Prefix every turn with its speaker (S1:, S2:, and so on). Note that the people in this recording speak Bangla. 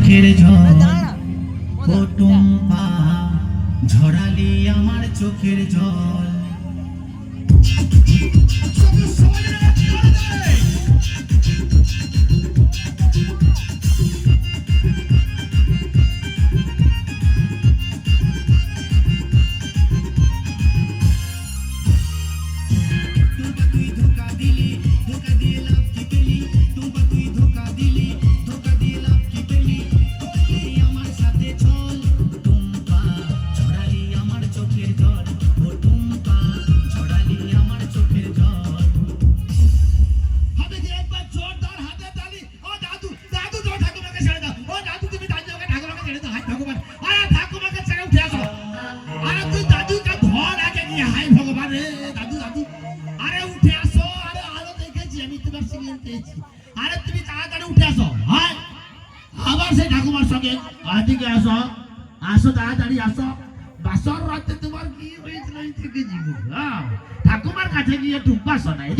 S1: চোখের জল ও টুম্পা ঝরালি আমার চোখের জল আরে তুমি তাড়াতাড়ি উঠে আসো হ্যাঁ আবার সেই ঠাকুমার সঙ্গে আদিকে আসো আসো তাড়াতাড়ি আসো বাসর রাতে তোমার কি হয়েছিল থেকে জীবন ঠাকুমার কাছে গিয়ে টুম্পা শোনায়